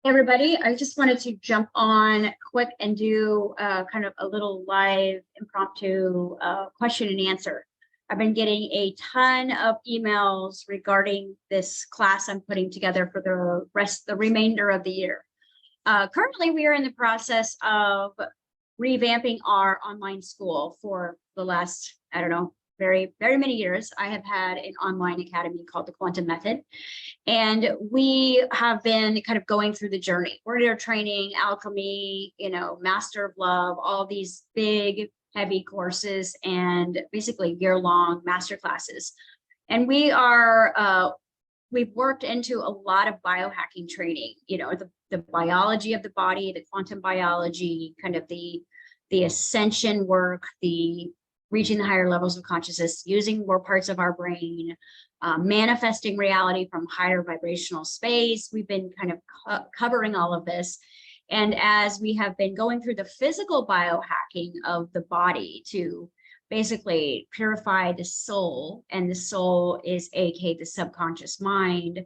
Everybody, I just wanted to jump on quick and do kind of a little live impromptu question and answer. I've been getting a ton of emails regarding this class I'm putting together for the remainder of the year. Currently, we are in the process of revamping our online school for the last, I don't know, very many years. I have had an online academy called the Quantum Method. And we have been kind of going through the journey. Warrior training, alchemy, master of love, all these big, heavy courses and basically year-long master classes. And we've worked into a lot of biohacking training, the biology of the body, the quantum biology, kind of the ascension work, the reaching the higher levels of consciousness, using more parts of our brain, manifesting reality from higher vibrational space. We've been kind of covering all of this. And as we have been going through the physical biohacking of the body to basically purify the soul, and the soul is aka the subconscious mind,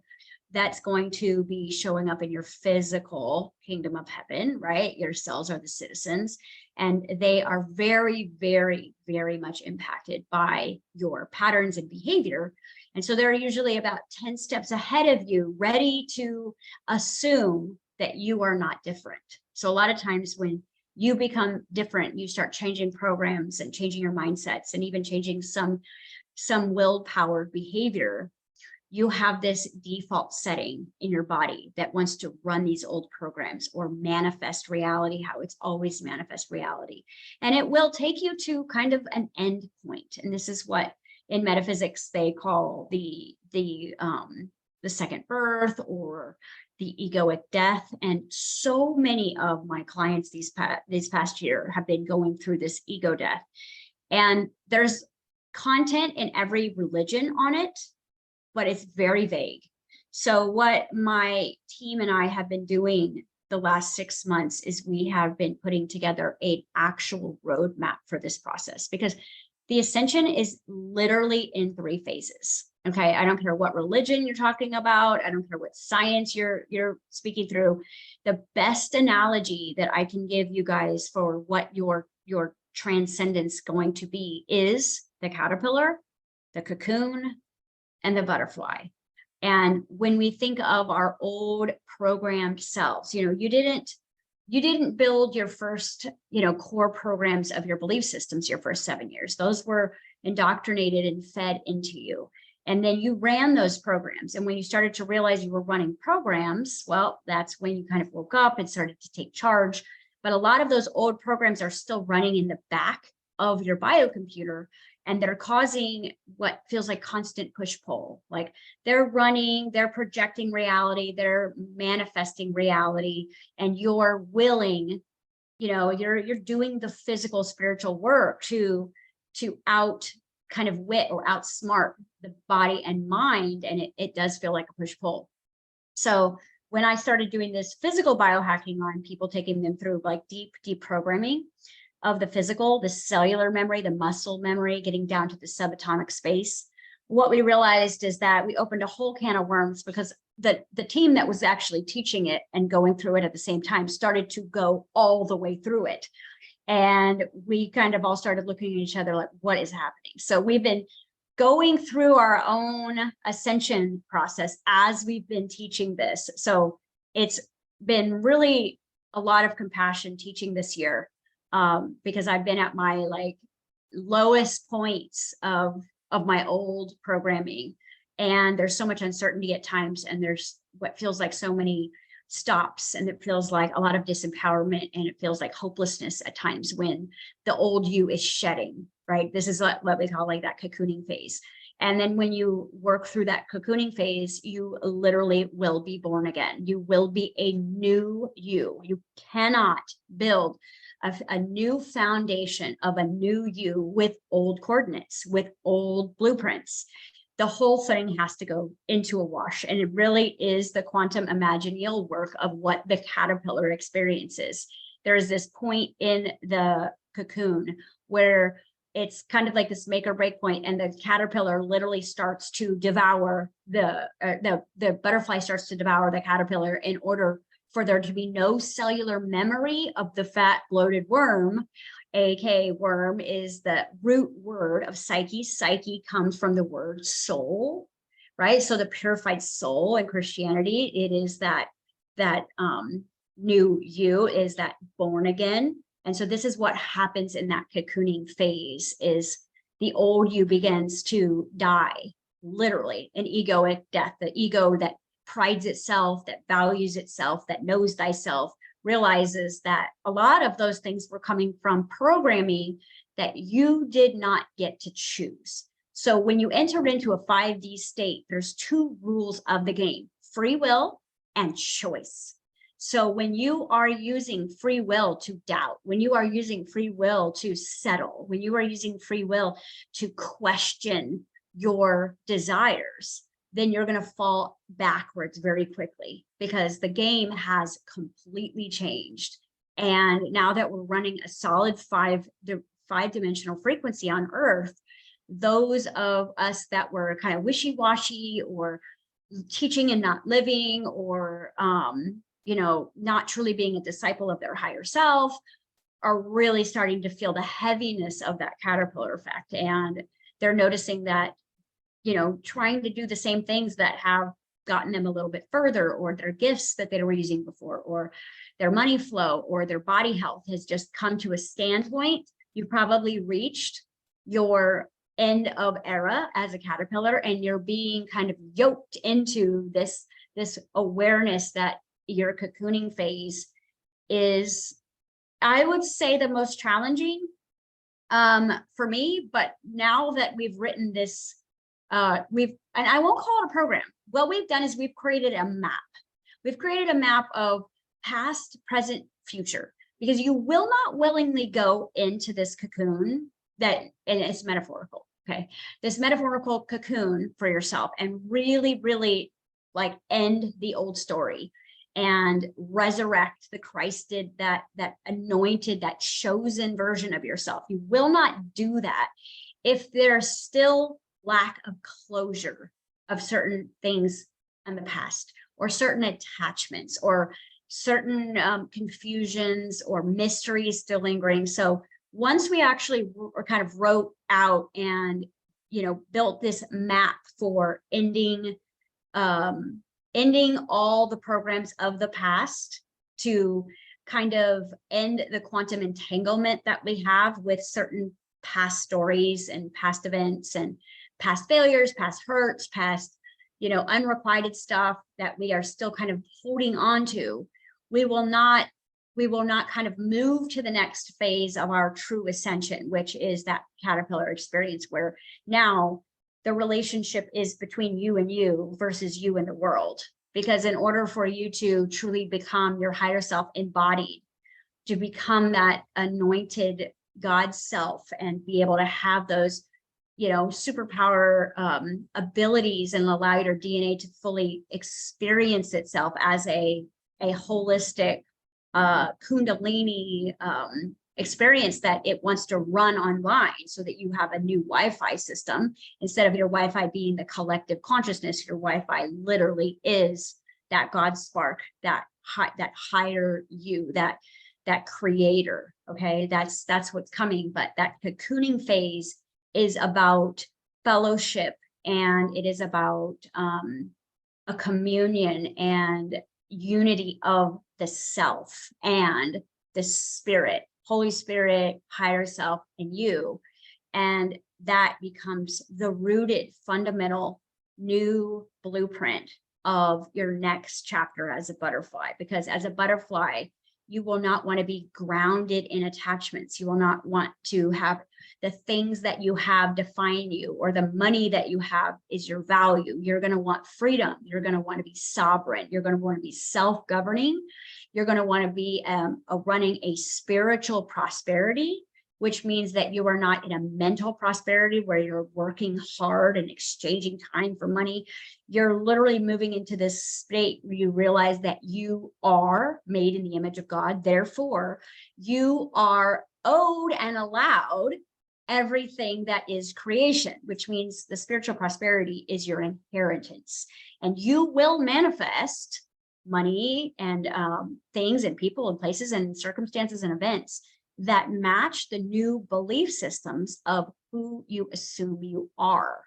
that's going to be showing up in your physical kingdom of heaven, right? Your cells are the citizens, and they are very, very, very much impacted by your patterns and behavior. And so they're usually about 10 steps ahead of you, ready to assume that you are not different. So a lot of times when you become different, you start changing programs and changing your mindsets and even changing some willpower behavior. You have this default setting in your body that wants to run these old programs or manifest reality, how it's always manifest reality. And it will take you to kind of an end point. And this is what in metaphysics they call the second birth or the egoic death. And so many of my clients this past year have been going through this ego death. And there's content in every religion on it, but it's very vague. So what my team and I have been doing the last 6 months is we have been putting together an actual roadmap for this process, because the ascension is literally in 3 phases. Okay, I don't care what religion you're talking about. I don't care what science you're speaking through. The best analogy that I can give you guys for what your transcendence going to be is the caterpillar, the cocoon, and the butterfly. And when we think of our old programmed selves, you didn't build your first, core programs of your belief systems your first 7 years. Those were indoctrinated and fed into you. And then you ran those programs. And when you started to realize you were running programs, well, that's when you kind of woke up and started to take charge. But a lot of those old programs are still running in the back of your biocomputer. And they're causing what feels like constant push-pull. Like they're projecting reality, they're manifesting reality, and you're willing, you're doing the physical, spiritual work to kind of wit or outsmart the body and mind. And it does feel like a push-pull. So when I started doing this physical biohacking on people, taking them through like deep programming of the physical, the cellular memory, the muscle memory, getting down to the subatomic space, what we realized is that we opened a whole can of worms, because the team that was actually teaching it and going through it at the same time started to go all the way through it. And we kind of all started looking at each other like, what is happening? So we've been going through our own ascension process as we've been teaching this. So it's been really a lot of compassion teaching this year. Because I've been at my lowest points of my old programming, and there's so much uncertainty at times, and there's what feels like so many stops, and it feels like a lot of disempowerment, and it feels like hopelessness at times when the old you is shedding, right? This is what we call like that cocooning phase. And then when you work through that cocooning phase, you literally will be born again. You will be a new you. You cannot build a new foundation of a new you with old coordinates, with old blueprints. The whole thing has to go into a wash. And it really is the quantum imaginal work of what the caterpillar experiences. There is this point in the cocoon where it's kind of like this make or break point, and the caterpillar literally starts to devour the butterfly starts to devour the caterpillar in order for there to be no cellular memory of the fat bloated worm, aka worm is the root word of psyche. Psyche comes from the word soul, right? So the purified soul in Christianity, it is that new you, is that born again. And so this is what happens in that cocooning phase, is the old you begins to die, literally an egoic death, the ego that prides itself, that values itself, that knows thyself, realizes that a lot of those things were coming from programming that you did not get to choose. So when you enter into a 5D state, there's two rules of the game: free will and choice. So when you are using free will to doubt, when you are using free will to settle, when you are using free will to question your desires, then you're going to fall backwards very quickly, because the game has completely changed. And now that we're running a solid five-dimensional frequency on Earth, those of us that were kind of wishy-washy or teaching and not living, or not truly being a disciple of their higher self, are really starting to feel the heaviness of that caterpillar effect. And they're noticing that, trying to do the same things that have gotten them a little bit further, or their gifts that they were using before, or their money flow, or their body health has just come to a standpoint. You've probably reached your end of era as a caterpillar, and you're being kind of yoked into this awareness that your cocooning phase is, I would say, the most challenging for me. But now that we've written this, and I won't call it a program. What we've done is we've created a map. We've created a map of past, present, future, because you will not willingly go into this cocoon and it's metaphorical. Okay. This metaphorical cocoon for yourself, and really, really like end the old story and resurrect the Christed, that anointed, that chosen version of yourself. You will not do that if there's still lack of closure of certain things in the past, or certain attachments, or certain confusions or mysteries still lingering. So once we actually kind of wrote out and built this map for ending all the programs of the past, to kind of end the quantum entanglement that we have with certain past stories and past events and past failures, past hurts, past, unrequited stuff that we are still kind of holding on to, we will not kind of move to the next phase of our true ascension, which is that caterpillar experience, where now the relationship is between you and you versus you and the world. Because in order for you to truly become your higher self embodied, to become that anointed God self, and be able to have those superpower abilities, and allow your DNA to fully experience itself as a holistic Kundalini experience that it wants to run online, so that you have a new Wi-Fi system. Instead of your Wi-Fi being the collective consciousness, your Wi-Fi literally is that God spark, that higher you, that creator. Okay, that's what's coming. But that cocooning phase is about fellowship, and it is about a communion and unity of the self and the spirit, Holy Spirit, higher self, and you. And that becomes the rooted, fundamental new blueprint of your next chapter as a butterfly. Because as a butterfly, you will not want to be grounded in attachments. You will not want to have the things that you have define you, or the money that you have is your value. You're going to want freedom. You're going to want to be sovereign. You're going to want to be self-governing. You're going to want to be running a spiritual prosperity, which means that you are not in a mental prosperity where you're working hard and exchanging time for money. You're literally moving into this state where you realize that you are made in the image of God. Therefore, you are owed and allowed everything that is creation, which means the spiritual prosperity is your inheritance. And you will manifest money and things and people and places and circumstances and events that match the new belief systems of who you assume you are.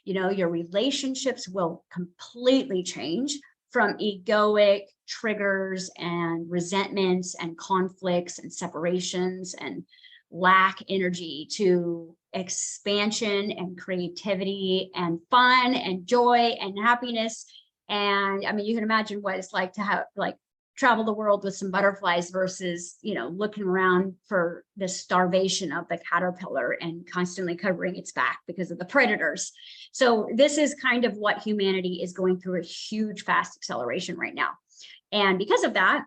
You know, your relationships will completely change from egoic triggers and resentments and conflicts and separations and lack energy to expansion and creativity and fun and joy and happiness. And I mean, you can imagine what it's like to have like travel the world with some butterflies versus, you know, looking around for the starvation of the caterpillar and constantly covering its back because of the predators. So this is kind of what humanity is going through, a huge fast acceleration right now. And because of that,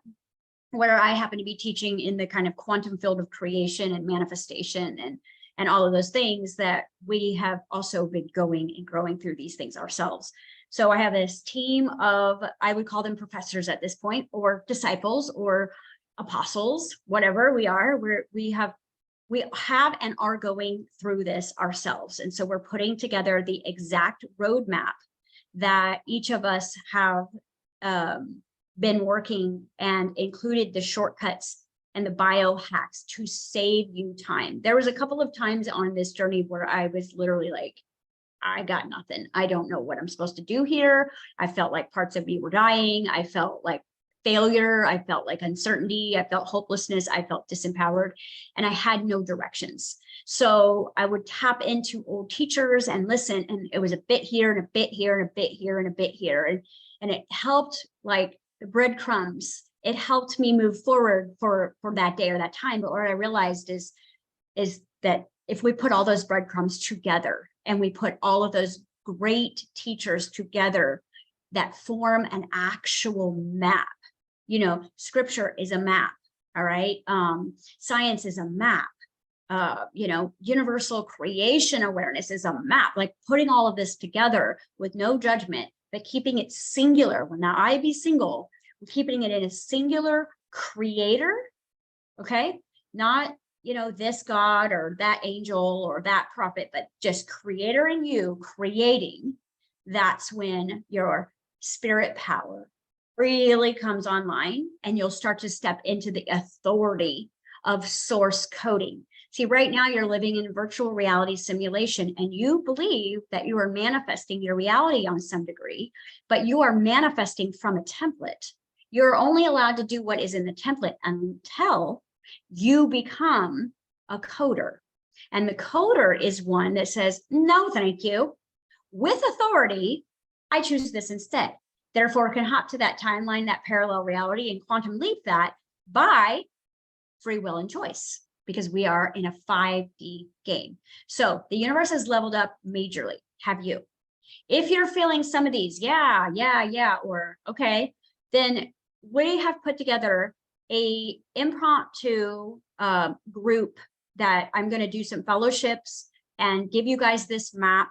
where I happen to be teaching in the kind of quantum field of creation and manifestation and all of those things, that we have also been going and growing through these things ourselves. So I have this team of, I would call them professors at this point, or disciples or apostles, whatever we are, we have and are going through this ourselves. And so we're putting together the exact roadmap that each of us have been working, and included the shortcuts and the biohacks to save you time. There was a couple of times on this journey where I was literally like, I got nothing. I don't know what I'm supposed to do here. I felt like parts of me were dying. I felt like failure. I felt like uncertainty. I felt hopelessness. I felt disempowered, and I had no directions. So I would tap into old teachers and listen, and it was a bit here and a bit here and a bit here and a bit here. And it helped, like the breadcrumbs. It helped me move forward for that day or that time. But what I realized is that if we put all those breadcrumbs together, and we put all of those great teachers together that form an actual map, you know, scripture is a map, all right? Science is a map. You know, universal creation awareness is a map. Like putting all of this together with no judgment, but keeping it singular. When now I be single, keeping it in a singular creator, okay? Not, you know, this God or that angel or that prophet, but just creator in you creating. That's when your spirit power really comes online, and you'll start to step into the authority of source coding. See, right now you're living in virtual reality simulation, and you believe that you are manifesting your reality on some degree, but you are manifesting from a template. You're only allowed to do what is in the template until you become a coder. And the coder is one that says, no, thank you. With authority, I choose this instead. Therefore, can hop to that timeline, that parallel reality, and quantum leap that by free will and choice, because we are in a 5D game. So the universe has leveled up majorly. Have you? If you're feeling some of these, yeah, or okay, then we have put together a impromptu group that I'm going to do some fellowships and give you guys this map,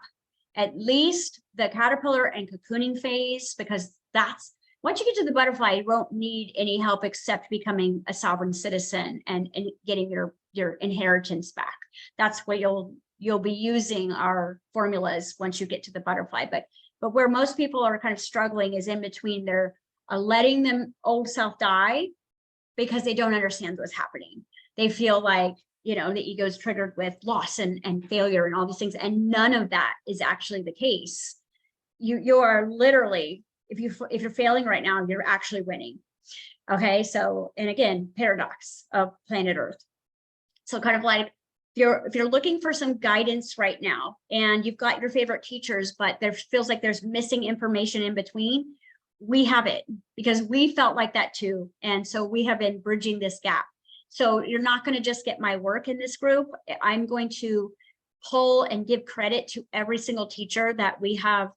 at least the caterpillar and cocooning phase, because that's, once you get to the butterfly, you won't need any help except becoming a sovereign citizen and getting your inheritance back. That's what you'll be using our formulas once you get to the butterfly. But where most people are kind of struggling is in between. They're letting them old self die because they don't understand what's happening. They feel like, you know, the ego is triggered with loss and failure and all these things, and none of that is actually the case. You are literally, if you're failing right now, you're actually winning. Okay, so, and again, paradox of planet Earth. So kind of like if you're looking for some guidance right now, and you've got your favorite teachers, but there feels like there's missing information in between, we have it, because we felt like that too. And so we have been bridging this gap. So you're not going to just get my work in this group. I'm going to pull and give credit to every single teacher that we have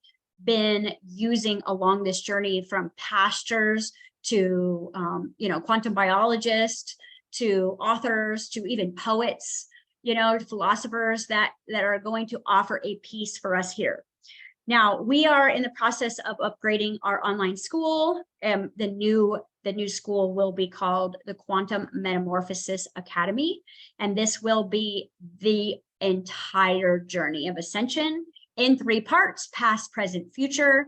been using along this journey, from pastors to, you know, quantum biologists, to authors, to even poets, you know, philosophers that are going to offer a piece for us here. Now, we are in the process of upgrading our online school. The new school will be called the Quantum Metamorphosis Academy. And this will be the entire journey of ascension in 3 parts: past, present, future.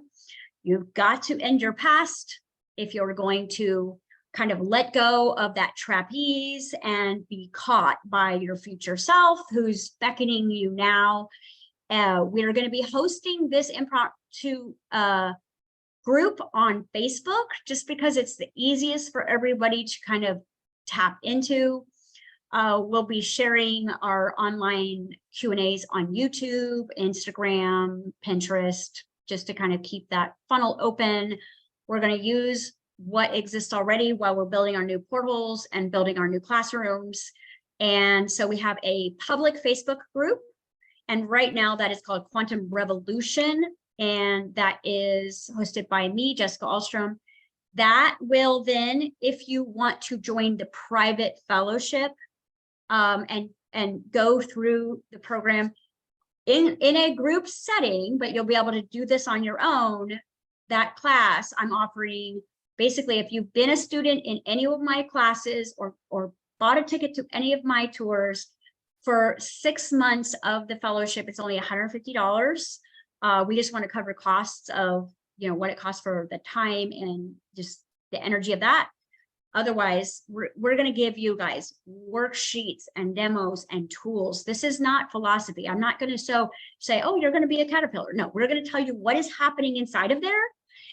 You've got to end your past. if you're going to kind of let go of that trapeze and be caught by your future self who's beckoning you now. We're going to be hosting this impromptu group on Facebook, just because it's the easiest for everybody to kind of tap into. We'll be sharing our online Q&As on YouTube, Instagram, Pinterest, just to kind of keep that funnel open. We're going to use what exists already while we're building our new portals and building our new classrooms. And so we have a public Facebook group, and right now that is called Quantum Revolution, and that is hosted by me, Jessica Ahlstrom. That will then, if you want to join the private fellowship and go through the program in a group setting, but you'll be able to do this on your own, that class I'm offering, basically, if you've been a student in any of my classes or bought a ticket to any of my tours, for 6 months of the fellowship, it's only $150. We just want to cover costs of, what it costs for the time and just the energy of that. Otherwise, we're going to give you guys worksheets and demos and tools. This is not philosophy. I'm not going to say, oh, you're going to be a caterpillar. No, we're going to tell you what is happening inside of there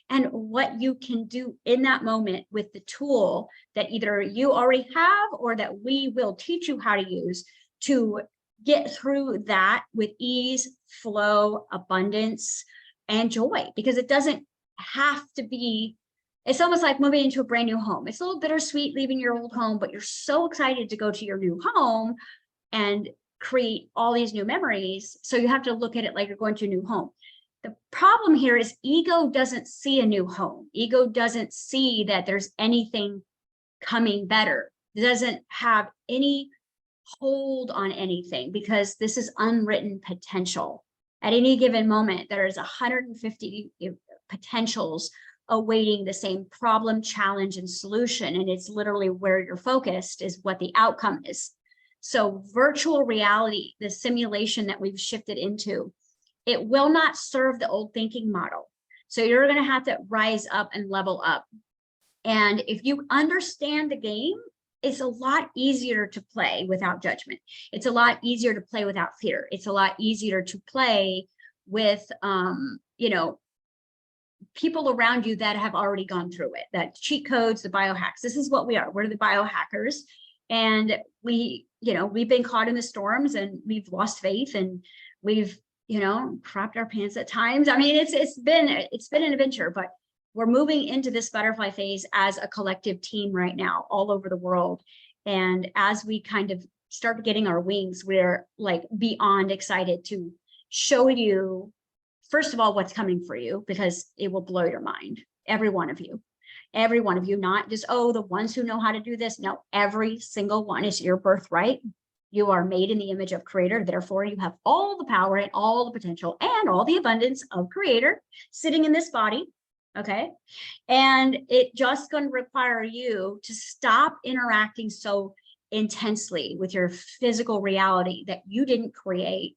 and what you can do in that moment with the tool that either you already have or that we will teach you how to use to get through that with ease, flow, abundance, and joy. Because it doesn't have to be, it's almost like moving into a brand new home. It's a little bittersweet leaving your old home, but you're so excited to go to your new home and create all these new memories. So you have to look at it like you're going to a new home. The problem here is ego doesn't see a new home. Ego doesn't see that there's anything coming better. It doesn't have any hold on anything, because this is unwritten potential. At any given moment, there's 150 potentials awaiting the same problem, challenge, and solution. And it's literally where you're focused is what the outcome is. So virtual reality, the simulation that we've shifted into, it will not serve the old thinking model. So you're going to have to rise up and level up. And if you understand the game, it's a lot easier to play without judgment. It's a lot easier to play without fear. It's a lot easier to play with, people around you that have already gone through it, that cheat codes, the biohacks. This is what we are. We're the biohackers. And we've been caught in the storms and we've lost faith and we've, crapped our pants at times. I mean, it's been an adventure, but we're moving into this butterfly phase as a collective team right now, all over the world. And as we kind of start getting our wings, we're like beyond excited to show you, first of all, what's coming for you, because it will blow your mind. Every one of you, not just, the ones who know how to do this. No, every single one is your birthright. You are made in the image of Creator. Therefore, you have all the power and all the potential and all the abundance of Creator sitting in this body. Okay. And it just going to require you to stop interacting so intensely with your physical reality that you didn't create.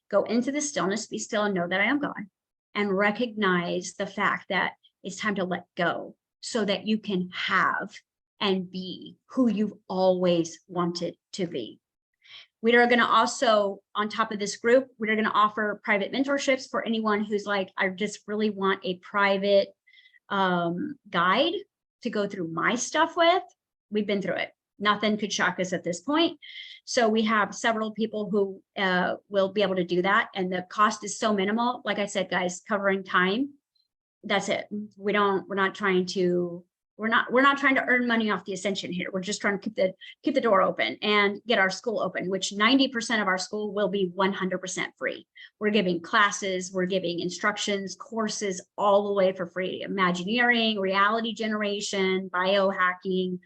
Go into the stillness, be still, and know that I am God, and recognize the fact that it's time to let go so that you can have and be who you've always wanted to be. We are going to also, on top of this group, we're going to offer private mentorships for anyone who's like, I just really want a private guide to go through my stuff with. We've been through it. Nothing could shock us at this point. So we have several people who will be able to do that. And the cost is so minimal. Like I said, guys, covering time. That's it. We're not trying to earn money off the ascension here. We're just trying to keep the door open and get our school open, which 90% of our school will be 100% free. We're giving classes, we're giving instructions, courses all the way for free. Imagineering, reality generation, biohacking,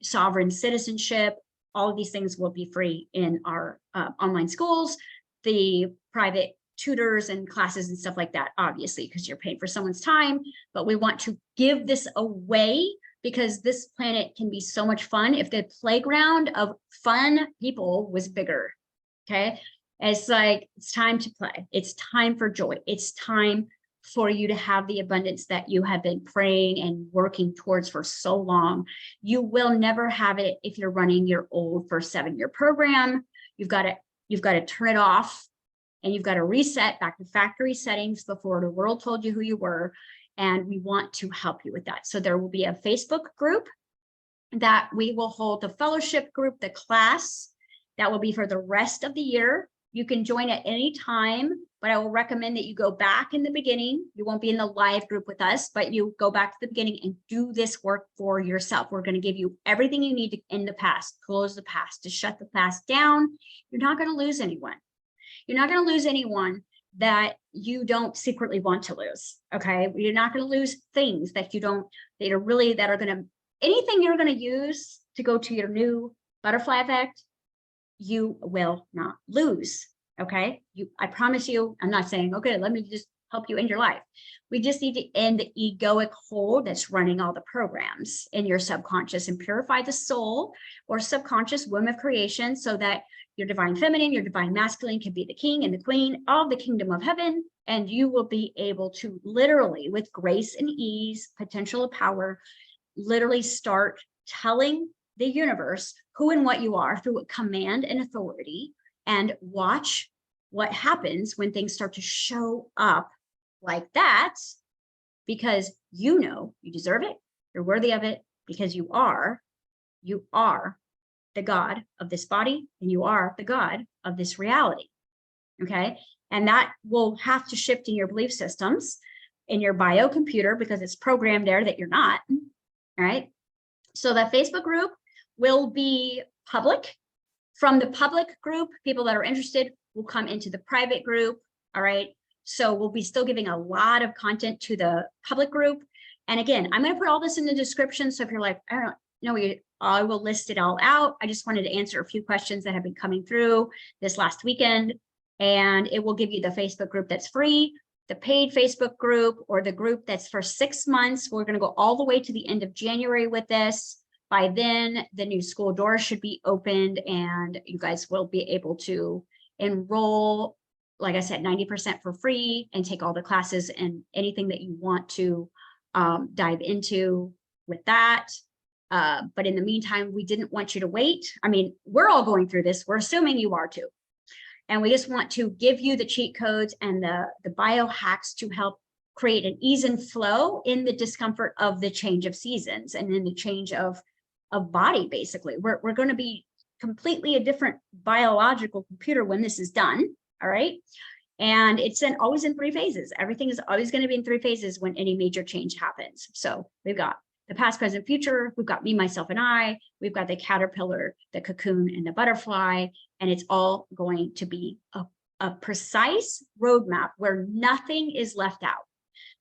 sovereign citizenship, all of these things will be free in our online schools. The private tutors and classes and stuff like that, obviously, because you're paying for someone's time, but we want to give this away because this planet can be so much fun if the playground of fun people was bigger. Okay. It's like, it's time to play. It's time for joy. It's time for you to have the abundance that you have been praying and working towards for so long. You will never have it if you're running your old first 7-year program. You've got to turn it off, and you've got to reset back to factory settings before the world told you who you were. And we want to help you with that. So there will be a Facebook group that we will hold, the fellowship group, the class that will be for the rest of the year. You can join at any time, but I will recommend that you go back in the beginning. You won't be in the live group with us, but you go back to the beginning and do this work for yourself. We're going to give you everything you need to end the past, close the past, to shut the past down. You're not going to lose anyone. You're not going to lose anyone that you don't secretly want to lose. Okay. You're not going to lose things that you don't, that are going to, anything you're going to use to go to your new butterfly effect, you will not lose. Okay. I promise you, I'm not saying, okay, let me just help you end your life. We just need to end the egoic hold that's running all the programs in your subconscious and purify the soul or subconscious womb of creation so that your divine feminine, your divine masculine can be the king and the queen of the kingdom of heaven. And you will be able to literally, with grace and ease, potential of power, literally start telling the universe who and what you are through command and authority, and watch what happens when things start to show up like that, because you know you deserve it, you're worthy of it, because you are the God of this body, and you are the God of this reality. Okay. And that will have to shift in your belief systems, in your biocomputer, because it's programmed there that you're not. All right. So that Facebook group will be public. From the public group, people that are interested will come into the private group. All right. So we'll be still giving a lot of content to the public group. And again, I'm going to put all this in the description. So if you're like, I don't know, I will list it all out. I just wanted to answer a few questions that have been coming through this last weekend. And it will give you the Facebook group that's free, the paid Facebook group, or the group that's for 6 months. We're going to go all the way to the end of January with this. By then, the new school doors should be opened, and you guys will be able to enroll, like I said, 90% for free, and take all the classes and anything that you want to dive into with that. But in the meantime, we didn't want you to wait. I mean, we're all going through this. We're assuming you are too. And we just want to give you the cheat codes and the biohacks to help create an ease and flow in the discomfort of the change of seasons and in the change of body. Basically, we're going to be completely a different biological computer when this is done. All right. And it's always in 3 phases. Everything is always going to be in 3 phases when any major change happens. So we've got the past, present, future. We've got me, myself, and I. We've got the caterpillar, the cocoon, and the butterfly. And it's all going to be a precise roadmap where nothing is left out.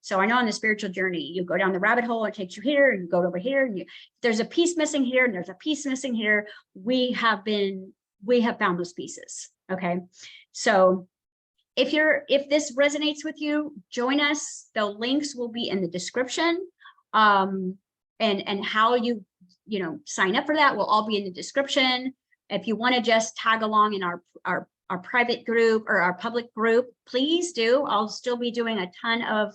So I know on the spiritual journey, you go down the rabbit hole, it takes you here, and you go over here, and there's a piece missing here, and there's a piece missing here. We have found those pieces. Okay. So if this resonates with you, join us. The links will be in the description. And how you sign up for that will all be in the description. If you want to just tag along in our private group or our public group, please do. I'll still be doing a ton of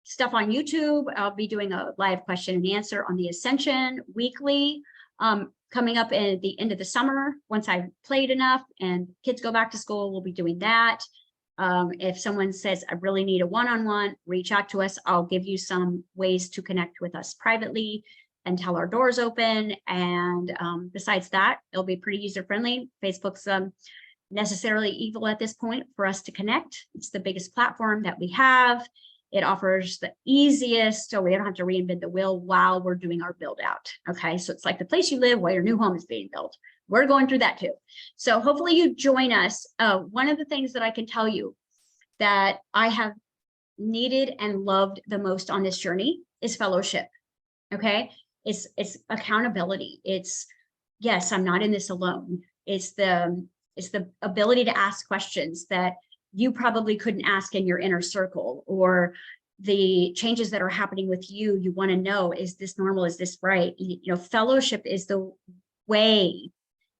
stuff on YouTube. I'll be doing a live question and answer on the Ascension weekly, coming up at the end of the summer. Once I've played enough and kids go back to school, we'll be doing that. If someone says, I really need a one-on-one, reach out to us. I'll give you some ways to connect with us privately until our doors open. And besides that, it'll be pretty user-friendly. Facebook's necessarily evil at this point for us to connect. It's the biggest platform that we have. It offers the easiest, so we don't have to reinvent the wheel while we're doing our build out. Okay, so it's like the place you live while your new home is being built. We're going through that too. So hopefully you join us. One of the things that I can tell you that I have needed and loved the most on this journey is fellowship. Okay, it's accountability. It's, yes, I'm not in this alone. It's the ability to ask questions that you probably couldn't ask in your inner circle, or the changes that are happening with you. You want to know, is this normal? Is this right? Fellowship is the way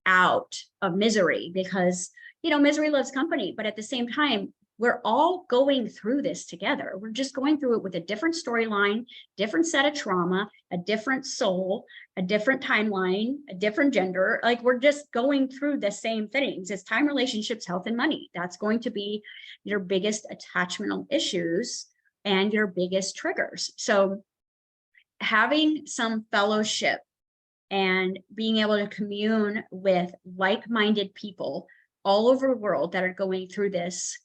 out of misery, because, misery loves company. But at the same time, we're all going through this together. We're just going through it with a different storyline, different set of trauma, a different soul, a different timeline, a different gender. Like, we're just going through the same things. It's time, relationships, health, and money. That's going to be your biggest attachmental issues and your biggest triggers. So having some fellowship and being able to commune with like-minded people all over the world that are going through this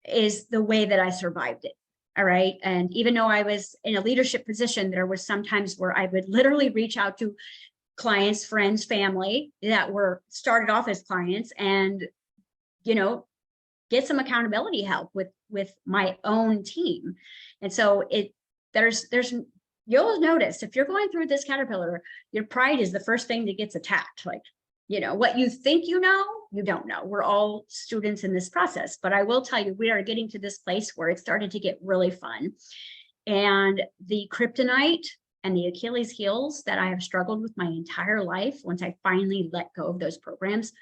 is the way that I survived it. All right. And even though I was in a leadership position, there was some times where I would literally reach out to clients, friends, family that were started off as clients and, you know, get some accountability help with my own team. And so you'll notice if you're going through this Caterpillar, your pride is the first thing that gets attacked. Like, you know, what you think you know, you don't know. We're all students in this process, but I will tell you, we are getting to this place where it started to get really fun. And the kryptonite and the Achilles heels that I have struggled with my entire life, once I finally let go of those programs,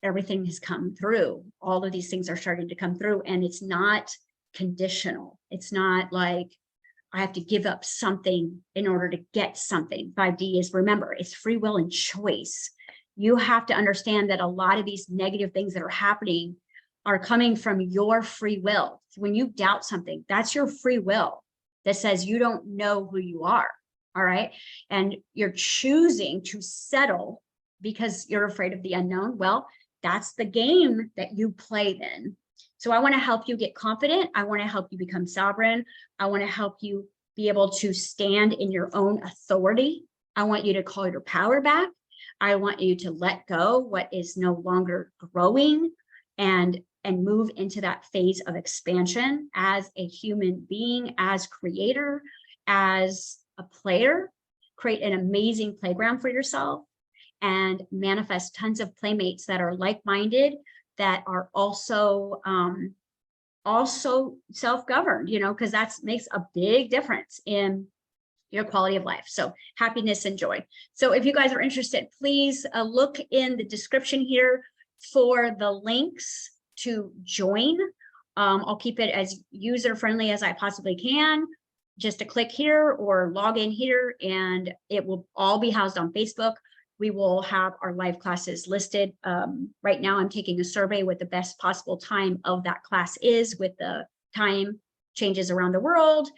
everything has come through. All of these things are starting to come through, and it's not conditional. It's not like I have to give up something in order to get something. 5D is, remember, it's free will and choice. You have to understand that a lot of these negative things that are happening are coming from your free will. When you doubt something, that's your free will that says you don't know who you are. All right. And you're choosing to settle because you're afraid of the unknown. Well, that's the game that you play then. So I want to help you get confident. I want to help you become sovereign. I want to help you be able to stand in your own authority. I want you to call your power back. I want you to let go what is no longer growing and move into that phase of expansion as a human being, as creator, as a player. Create an amazing playground for yourself and manifest tons of playmates that are like-minded, that are also self-governed, you know, because that makes a big difference in your quality of life. So happiness and joy. So if you guys are interested, please look in the description here for the links to join. I'll keep it as user-friendly as I possibly can. Just a click here or log in here, and it will all be housed on Facebook. We will have our live classes listed. Right now, I'm taking a survey what the best possible time of that class is, with the time changes around the world.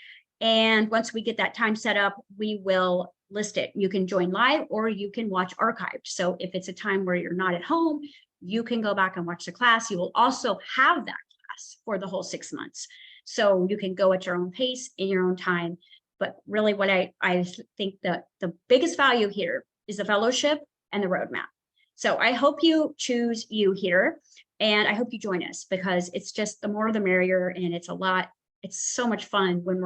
And once we get that time set up, we will list it. You can join live or you can watch archived. So if it's a time where you're not at home, you can go back and watch the class. You will also have that class for the whole 6 months. So you can go at your own pace in your own time. But really what I think that the biggest value here is the fellowship and the roadmap. So I hope you choose you here, and I hope you join us, because it's just the more the merrier, and it's so much fun when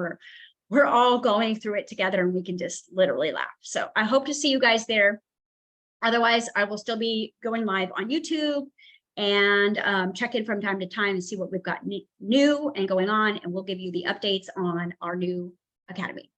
we're all going through it together and we can just literally laugh. So I hope to see you guys there. Otherwise, I will still be going live on YouTube and check in from time to time and see what we've got new and going on, and we'll give you the updates on our new academy.